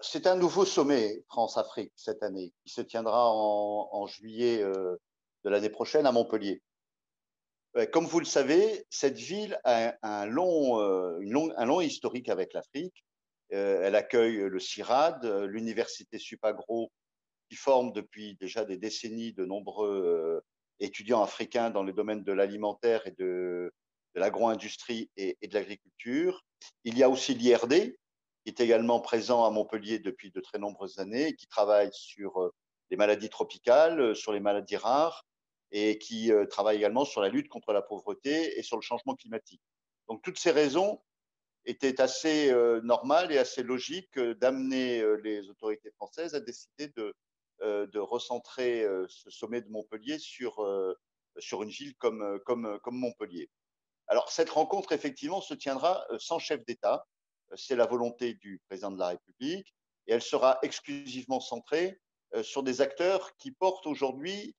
C'est un nouveau sommet France-Afrique cette année, qui se tiendra en juillet de l'année prochaine à Montpellier. Comme vous le savez, cette ville a un long historique avec l'Afrique. Elle accueille le CIRAD, l'université Supagro, qui forme depuis déjà des décennies de nombreux étudiants africains dans le domaine de l'alimentaire et de l'agro-industrie et de l'agriculture. Il y a aussi l'IRD, qui est également présent à Montpellier depuis de très nombreuses années, et qui travaille sur les maladies tropicales, sur les maladies rares, et qui travaille également sur la lutte contre la pauvreté et sur le changement climatique. Donc toutes ces raisons étaient assez normales et assez logiques d'amener les autorités françaises à décider de recentrer ce sommet de Montpellier sur une ville comme Montpellier. Alors, cette rencontre, effectivement, se tiendra sans chef d'État. C'est la volonté du président de la République et elle sera exclusivement centrée sur des acteurs qui portent aujourd'hui,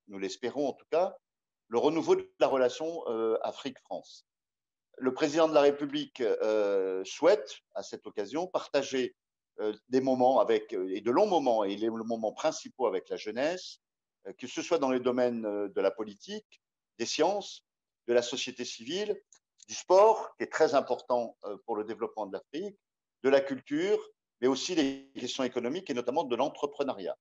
nous l'espérons en tout cas, le renouveau de la relation Afrique-France. Le président de la République souhaite, à cette occasion, partager des moments et de longs moments, et les moments principaux avec la jeunesse, que ce soit dans les domaines de la politique, des sciences, de la société civile, du sport, qui est très important pour le développement de l'Afrique, de la culture, mais aussi des questions économiques et notamment de l'entrepreneuriat.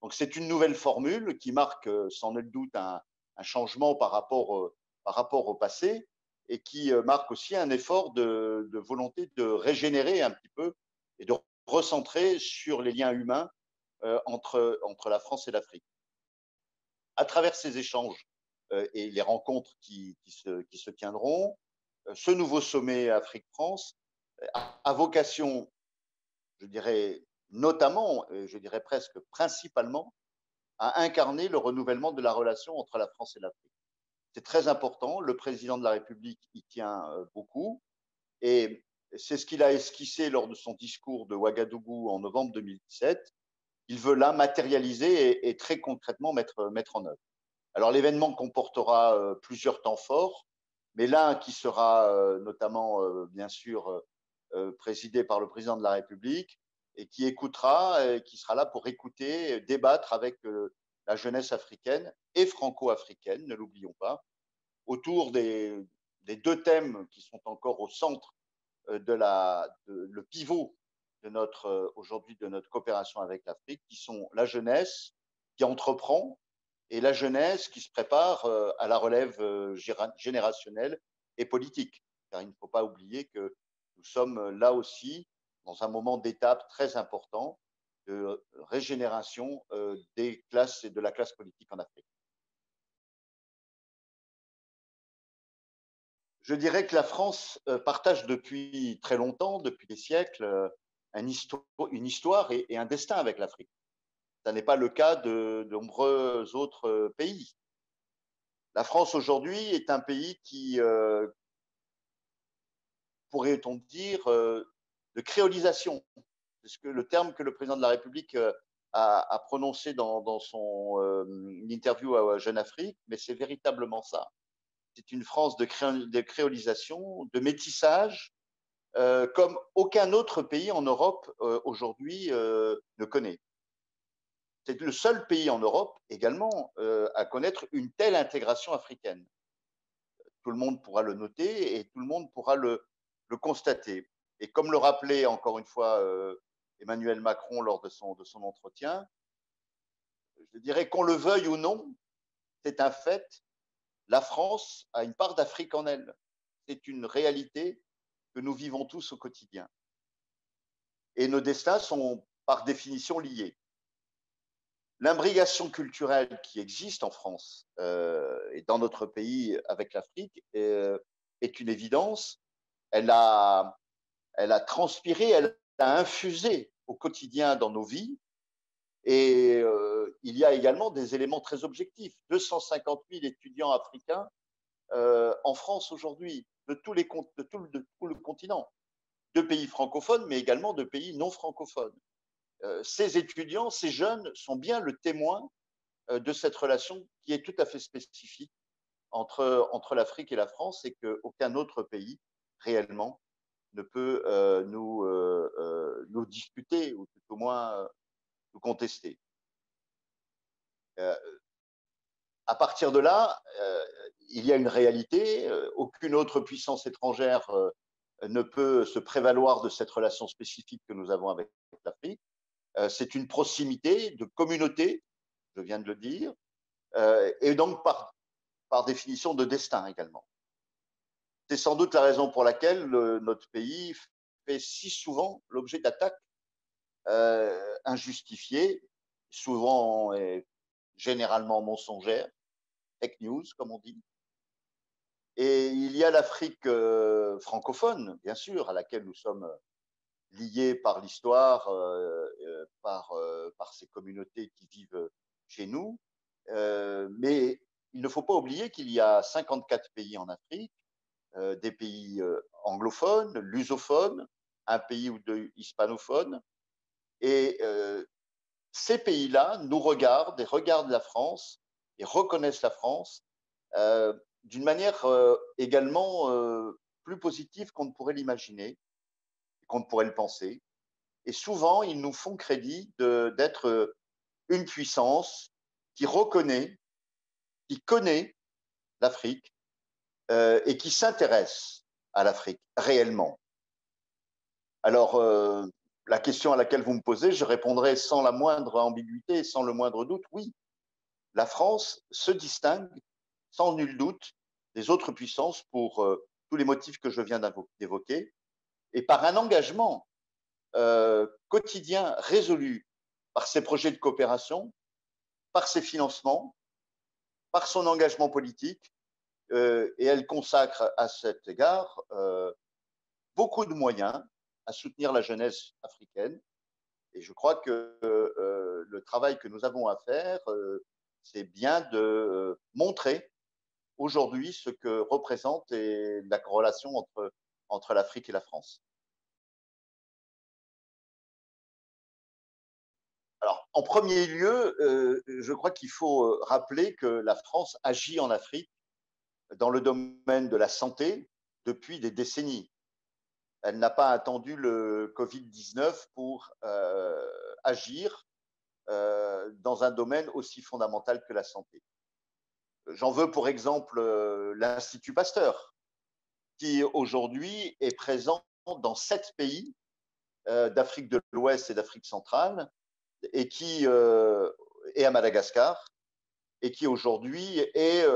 Donc c'est une nouvelle formule qui marque sans nul doute un changement par rapport au passé et qui marque aussi un effort de volonté de régénérer un petit peu et de recentrer sur les liens humains entre la France et l'Afrique. À travers ces échanges et les rencontres qui se tiendront, ce nouveau sommet Afrique-France a vocation, je dirais notamment, je dirais presque principalement, à incarner le renouvellement de la relation entre la France et l'Afrique. C'est très important, le président de la République y tient beaucoup, et c'est ce qu'il a esquissé lors de son discours de Ouagadougou en novembre 2017. Il veut là matérialiser et très concrètement mettre en œuvre. Alors l'événement comportera plusieurs temps forts, mais l'un qui sera notamment, bien sûr, présidé par le président de la République et qui écoutera, et qui sera là pour écouter, débattre avec la jeunesse africaine et franco-africaine, ne l'oublions pas, autour des deux thèmes qui sont encore au centre le pivot de aujourd'hui de notre coopération avec l'Afrique, qui sont la jeunesse qui entreprend et la jeunesse qui se prépare à la relève générationnelle et politique. Car il ne faut pas oublier que nous sommes là aussi dans un moment d'étape très important de régénération des classes et de la classe politique en Afrique. Je dirais que la France partage depuis très longtemps, depuis des siècles, une histoire et un destin avec l'Afrique. Ce n'est pas le cas de nombreux autres pays. La France aujourd'hui est un pays qui, pourrait-on dire, de créolisation. C'est le terme que le président de la République a prononcé dans son interview à Jeune Afrique, mais c'est véritablement ça. C'est une France de créolisation, de métissage, comme aucun autre pays en Europe aujourd'hui ne connaît. C'est le seul pays en Europe également à connaître une telle intégration africaine. Tout le monde pourra le noter et tout le monde pourra le constater. Et comme le rappelait encore une fois Emmanuel Macron lors de son entretien, je dirais qu'on le veuille ou non, c'est un fait, la France a une part d'Afrique en elle. C'est une réalité que nous vivons tous au quotidien. Et nos destins sont par définition liés. L'imbrication culturelle qui existe en France et dans notre pays avec l'Afrique est une évidence. Elle a transpiré, elle a infusé au quotidien dans nos vies. Et il y a également des éléments très objectifs. 250 000 étudiants africains en France aujourd'hui, de tout le continent, de pays francophones, mais également de pays non francophones. Ces étudiants, ces jeunes sont bien le témoin de cette relation qui est tout à fait spécifique entre l'Afrique et la France et qu'aucun autre pays réellement ne peut nous disputer ou tout au moins nous contester. À partir de là, il y a une réalité. Aucune autre puissance étrangère ne peut se prévaloir de cette relation spécifique que nous avons avec l'Afrique. C'est une proximité de communauté, je viens de le dire, et donc par définition de destin également. C'est sans doute la raison pour laquelle notre pays fait si souvent l'objet d'attaques injustifiées, souvent et généralement mensongères, fake news, comme on dit. Et il y a l'Afrique francophone, bien sûr, à laquelle nous sommes liés par l'histoire, par ces communautés qui vivent chez nous. Mais il ne faut pas oublier qu'il y a 54 pays en Afrique, des pays anglophones, lusophones, un pays ou deux hispanophones. Et ces pays-là nous regardent et regardent la France et reconnaissent la France d'une manière également plus positive qu'on ne pourrait l'imaginer, qu'on ne pourrait le penser. Et souvent, ils nous font crédit d'être une puissance qui reconnaît, qui connaît l'Afrique et qui s'intéresse à l'Afrique réellement. Alors, la question à laquelle vous me posez, je répondrai sans la moindre ambiguïté, sans le moindre doute, oui. La France se distingue sans nul doute des autres puissances pour tous les motifs que je viens d'évoquer et par un engagement quotidien résolu par ses projets de coopération, par ses financements, par son engagement politique. Et elle consacre à cet égard beaucoup de moyens à soutenir la jeunesse africaine. Et je crois que le travail que nous avons à faire, c'est bien de montrer aujourd'hui ce que représente la corrélation entre l'Afrique et la France. Alors, en premier lieu, je crois qu'il faut rappeler que la France agit en Afrique dans le domaine de la santé depuis des décennies. Elle n'a pas attendu le Covid-19 pour agir dans un domaine aussi fondamental que la santé. J'en veux pour exemple l'Institut Pasteur, qui aujourd'hui est présent dans 7 pays d'Afrique de l'Ouest et d'Afrique centrale, et qui est à Madagascar, et qui aujourd'hui est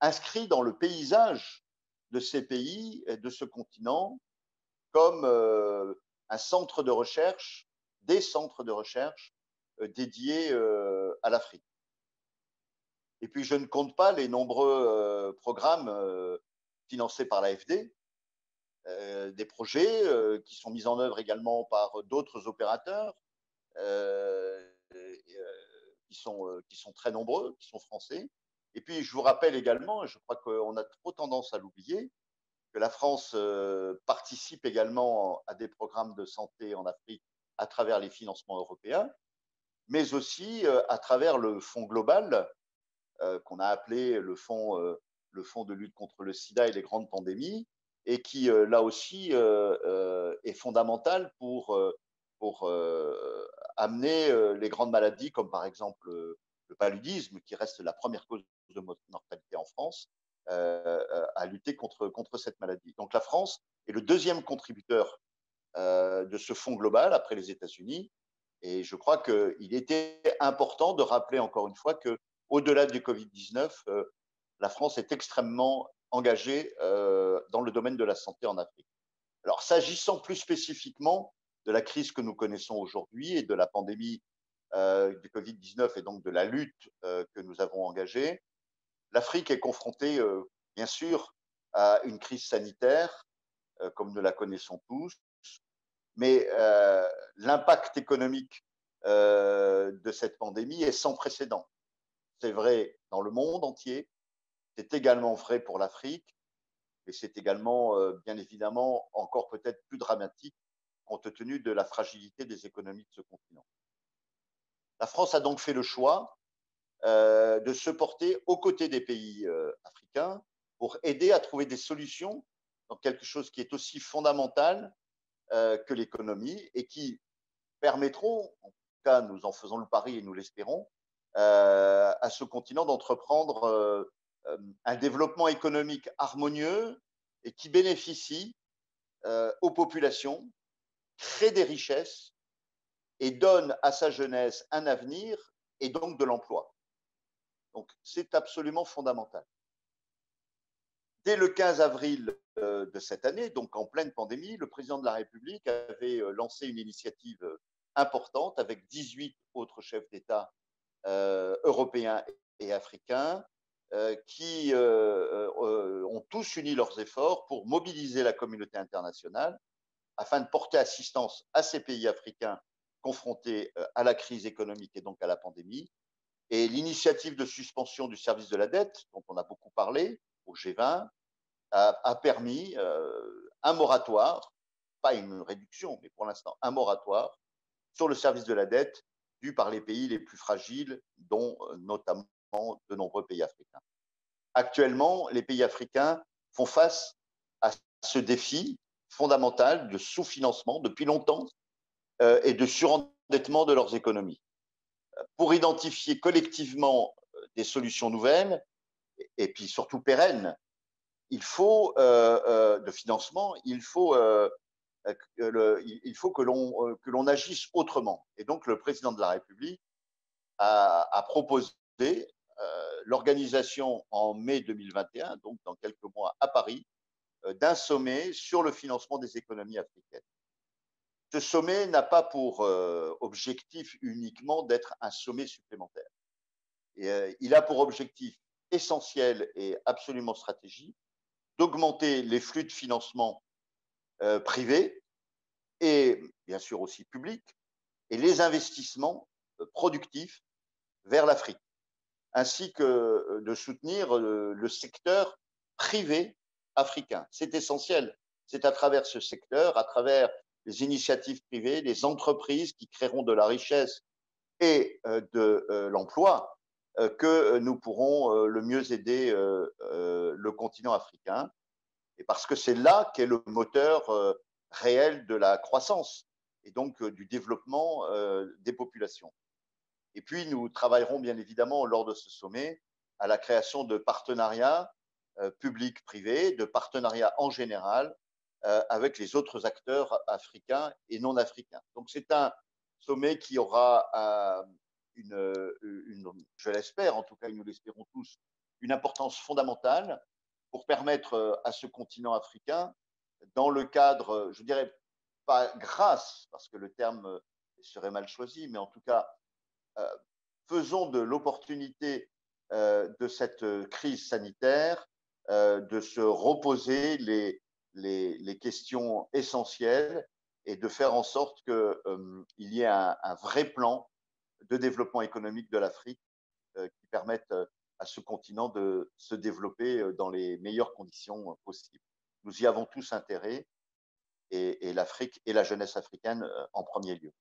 inscrit dans le paysage de ces pays et de ce continent comme un centre de recherche, des centres de recherche dédiés à l'Afrique. Et puis je ne compte pas les nombreux programmes financés par l'AFD, des projets qui sont mis en œuvre également par d'autres opérateurs qui sont très nombreux, qui sont français. Et puis je vous rappelle également, et je crois qu'on a trop tendance à l'oublier, que la France participe également à des programmes de santé en Afrique à travers les financements européens, mais aussi à travers le fonds global qu'on a appelé le fonds de lutte contre le sida et les grandes pandémies, et qui, là aussi, est fondamental pour amener les grandes maladies, comme par exemple le paludisme, qui reste la première cause de mortalité en France, à lutter contre cette maladie. Donc la France est le deuxième contributeur de ce fonds global après les États-Unis. Et je crois qu'il était important de rappeler encore une fois que, au-delà du Covid-19, la France est extrêmement engagée dans le domaine de la santé en Afrique. Alors, s'agissant plus spécifiquement de la crise que nous connaissons aujourd'hui et de la pandémie du Covid-19 et donc de la lutte que nous avons engagée, l'Afrique est confrontée, bien sûr, à une crise sanitaire, comme nous la connaissons tous, mais l'impact économique de cette pandémie est sans précédent. C'est vrai dans le monde entier, c'est également vrai pour l'Afrique, et c'est également, bien évidemment, encore peut-être plus dramatique compte tenu de la fragilité des économies de ce continent. La France a donc fait le choix de se porter aux côtés des pays africains pour aider à trouver des solutions dans quelque chose qui est aussi fondamental que l'économie et qui permettront, en tout cas nous en faisons le pari et nous l'espérons, à ce continent d'entreprendre un développement économique harmonieux et qui bénéficie aux populations, crée des richesses et donne à sa jeunesse un avenir et donc de l'emploi. Donc c'est absolument fondamental. Dès le 15 avril de cette année, donc en pleine pandémie, le président de la République avait lancé une initiative importante avec 18 autres chefs d'État européens et africains qui ont tous uni leurs efforts pour mobiliser la communauté internationale afin de porter assistance à ces pays africains confrontés à la crise économique et donc à la pandémie. Et l'initiative de suspension du service de la dette, dont on a beaucoup parlé au G20, a permis un moratoire, pas une réduction, mais pour l'instant un moratoire sur le service de la dette dû par les pays les plus fragiles, dont notamment de nombreux pays africains. Actuellement, les pays africains font face à ce défi fondamental de sous-financement depuis longtemps et de surendettement de leurs économies. Pour identifier collectivement des solutions nouvelles et puis surtout pérennes, il faut de financement, il faut que l'on agisse autrement. Et donc le président de la République a proposé l'organisation en mai 2021, donc dans quelques mois à Paris, d'un sommet sur le financement des économies africaines. Ce sommet n'a pas pour objectif uniquement d'être un sommet supplémentaire. Il a pour objectif essentiel et absolument stratégique d'augmenter les flux de financement privés et bien sûr aussi publics et les investissements productifs vers l'Afrique, ainsi que de soutenir le secteur privé africain. C'est essentiel. C'est à travers ce secteur, à travers les initiatives privées, les entreprises qui créeront de la richesse et de l'emploi que nous pourrons le mieux aider le continent africain. Et parce que c'est là qu'est le moteur réel de la croissance et donc du développement des populations. Et puis, nous travaillerons bien évidemment lors de ce sommet à la création de partenariats publics-privés, de partenariats en général avec les autres acteurs africains et non africains. Donc, c'est un sommet qui aura je l'espère, en tout cas, nous l'espérons tous, une importance fondamentale pour permettre à ce continent africain, dans le cadre, je dirais pas grâce, parce que le terme serait mal choisi, mais en tout cas, faisons de l'opportunité de cette crise sanitaire de se reposer les questions essentielles et de faire en sorte qu'il y ait un vrai plan de développement économique de l'Afrique qui permette à ce continent de se développer dans les meilleures conditions possibles. Nous y avons tous intérêt et l'Afrique et la jeunesse africaine en premier lieu.